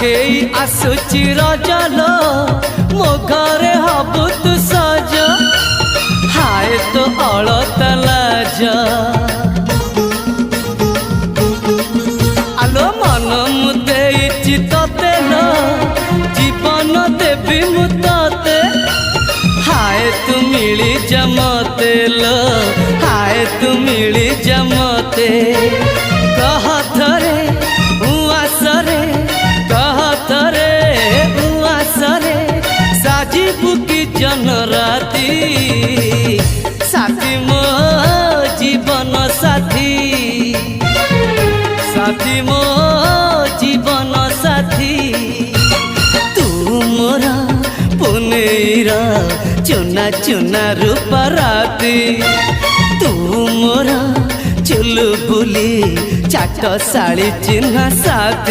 पाखेई आसुची रजलो मो घरे हबु तू सज हाय तो अलता लाज आलो मन मु देइछि तते लो जीवन देवी मु तते हाय तू मिली जमते लो हाय तू मिली जमते कह थरे उआसरे कह थरे उआसरे साजिबु की जन राती साथी मो जीवन साथी साथी मो जीवन साथी तू मोरा पुनेरा चुना चुना रूप राती तू मोरा चुलु बुली चाट साड़ी चिन्ह साथी।